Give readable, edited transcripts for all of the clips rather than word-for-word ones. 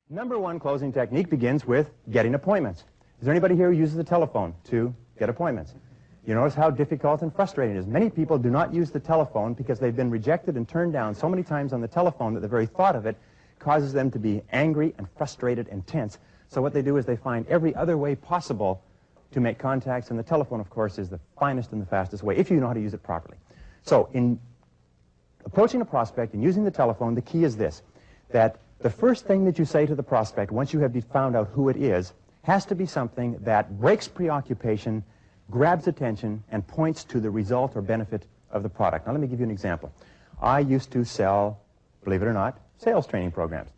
Number one closing technique begins with getting appointments. Is there anybody here who uses the telephone to get appointments? You notice how difficult and frustrating it is. Many people do not use the telephone because they've been rejected and turned down so many times on the telephone that the very thought of it causes them to be angry and frustrated and tense. So what they do is they find every other way possible to make contacts, and the telephone, of course, is the finest and the fastest way if you know how to use it properly. So in approaching a prospect and using the telephone, the key is this, that the first thing that you say to the prospect once you have found out who it is has to be something that breaks preoccupation, grabs attention, and points to the result or benefit of the product. Now let me give you an example. I used to sell, believe it or not, sales training programs.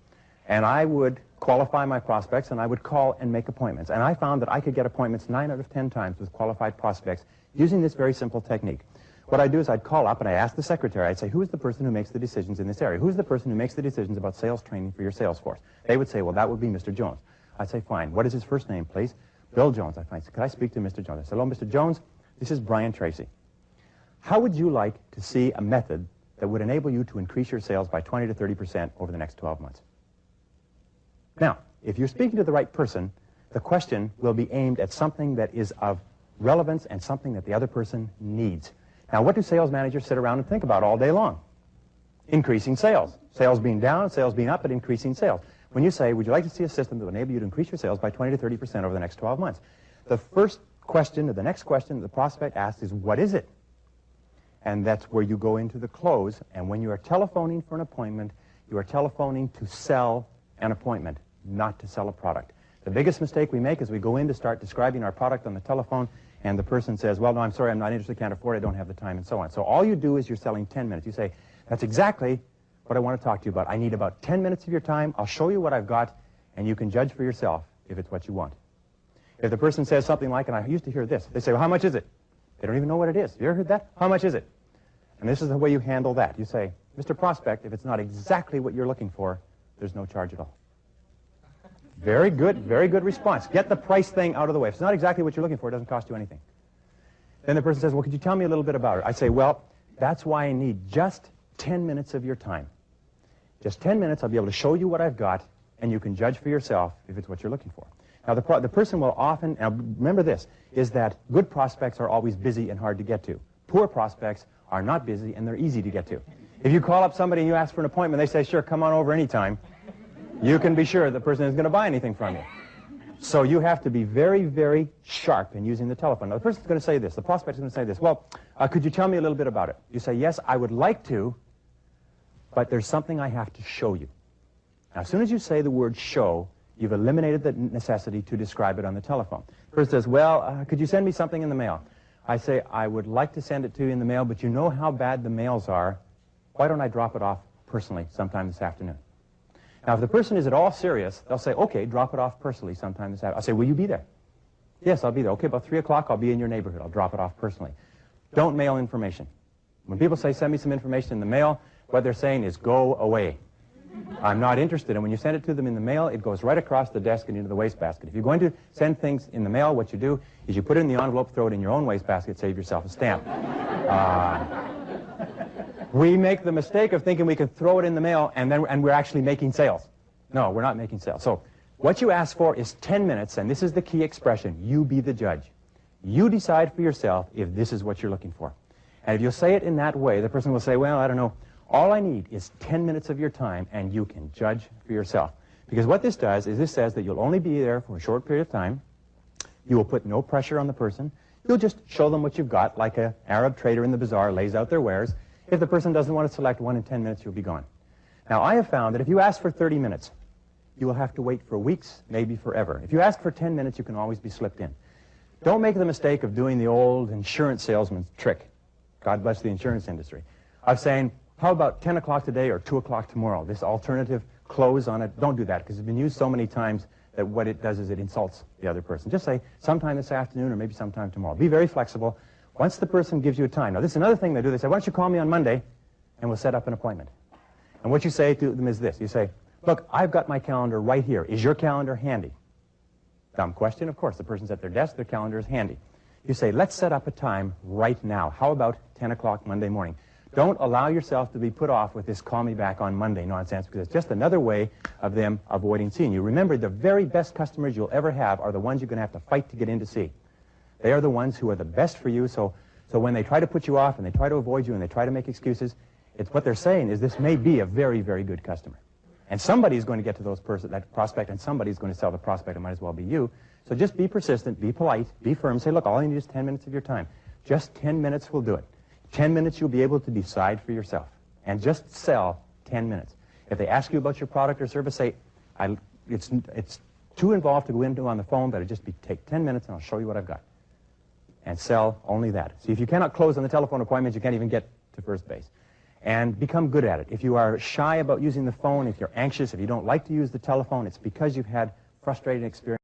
And I would qualify my prospects and I would call and make appointments. And I found that I could get appointments 9 out of 10 times with qualified prospects using this very simple technique. What I'd do is I'd call up and I'd ask the secretary, I'd say, who is the person who makes the decisions in this area? Who's the person who makes the decisions about sales training for your sales force? They would say, well, that would be Mr. Jones. I'd say, fine. What is his first name, please? Bill Jones. I'd say, could I speak to Mr. Jones? I said, hello, Mr. Jones. This is Brian Tracy. How would you like to see a method that would enable you to increase your sales by 20 to 30% over the next 12 months? Now, if you're speaking to the right person, the question will be aimed at something that is of relevance and something that the other person needs. Now, what do sales managers sit around and think about all day long? Increasing sales. Sales being down, sales being up, but increasing sales. When you say, would you like to see a system that will enable you to increase your sales by 20 to 30% over the next 12 months? The first question, or the next question the prospect asks is, what is it? And that's where you go into the close. And when you are telephoning for an appointment, you are telephoning to sell an appointment, not to sell a product. The biggest mistake we make is we go in to start describing our product on the telephone, and the person says, well, no, I'm sorry, I'm not interested, can't afford it, I don't have the time, and so on. So all you do is you're selling 10 minutes. You say, that's exactly what I want to talk to you about. I need about 10 minutes of your time. I'll show you what I've got, and you can judge for yourself if it's what you want. If the person says something like, and I used to hear this, they say, well, how much is it? They don't even know what it is. Have you ever heard that? How much is it? And this is the way you handle that. You say, Mr. Prospect, if it's not exactly what you're looking for, there's no charge at all. Very good response. Get the price thing out of the way. If it's not exactly what you're looking for, it doesn't cost you anything. Then the person says, well, could you tell me a little bit about it? I say, well, that's why I need just 10 minutes of your time. Just 10 minutes, I'll be able to show you what I've got, and you can judge for yourself if it's what you're looking for. Now, the person will often, now remember this, is that good prospects are always busy and hard to get to. Poor prospects are not busy, and they're easy to get to. If you call up somebody and you ask for an appointment, they say, sure, come on over anytime. You can be sure the person isn't going to buy anything from you. So you have to be very sharp in using the telephone. Now, the person's going to say this. The prospect is going to say this. Well, could you tell me a little bit about it? You say, yes, I would like to, but there's something I have to show you. Now, as soon as you say the word show, you've eliminated the necessity to describe it on the telephone. The person says, well, could you send me something in the mail? I say, I would like to send it to you in the mail, but you know how bad the mails are. Why don't I drop it off personally sometime this afternoon? Now, if the person is at all serious, they'll say, okay, drop it off personally sometime this afternoon. I'll say, will you be there? Yes, I'll be there. Okay, about 3 o'clock, I'll be in your neighborhood. I'll drop it off personally. Don't mail information. When people say, send me some information in the mail, what they're saying is, go away. I'm not interested. And when you send it to them in the mail, it goes right across the desk and into the wastebasket. If you're going to send things in the mail, what you do is you put it in the envelope, throw it in your own wastebasket, save yourself a stamp. We make the mistake of thinking we can throw it in the mail and we're actually making sales. No, we're not making sales. So what you ask for is 10 minutes, and this is the key expression. You be the judge. You decide for yourself if this is what you're looking for. And if you say it in that way, the person will say, well, I don't know. All I need is 10 minutes of your time, and you can judge for yourself. Because what this does is this says that you'll only be there for a short period of time. You will put no pressure on the person. You'll just show them what you've got, like an Arab trader in the bazaar lays out their wares. If the person doesn't want to select one in 10 minutes, you'll be gone. Now, I have found that if you ask for 30 minutes, you will have to wait for weeks, maybe forever. If you ask for 10 minutes, you can always be slipped in. Don't make the mistake of doing the old insurance salesman's trick. God bless the insurance industry. Of saying, how about 10 o'clock today or 2 o'clock tomorrow? This alternative close on it. Don't do that, because it's been used so many times that what it does is it insults the other person. Just say, sometime this afternoon or maybe sometime tomorrow. Be very flexible. Once the person gives you a time. Now, this is another thing they do. They say, why don't you call me on Monday, and we'll set up an appointment. And what you say to them is this. You say, look, I've got my calendar right here. Is your calendar handy? Dumb question, of course. The person's at their desk. Their calendar is handy. You say, let's set up a time right now. How about 10 o'clock Monday morning? Don't allow yourself to be put off with this call me back on Monday nonsense, because it's just another way of them avoiding seeing you. Remember, the very best customers you'll ever have are the ones you're going to have to fight to get in to see. They are the ones who are the best for you, so when they try to put you off and they try to avoid you and they try to make excuses, it's what they're saying is this may be a very, very good customer. And somebody's going to get to that prospect, and somebody's going to sell the prospect. It might as well be you. So just be persistent, be polite, be firm. Say, look, all I need is 10 minutes of your time. Just 10 minutes will do it. 10 minutes you'll be able to decide for yourself. And just sell 10 minutes. If they ask you about your product or service, say, it's too involved to go into on the phone, but take 10 minutes and I'll show you what I've got. And sell only that. See, if you cannot close on the telephone appointments, you can't even get to first base. And become good at it. If you are shy about using the phone, if you're anxious, if you don't like to use the telephone, it's because you've had frustrating experience.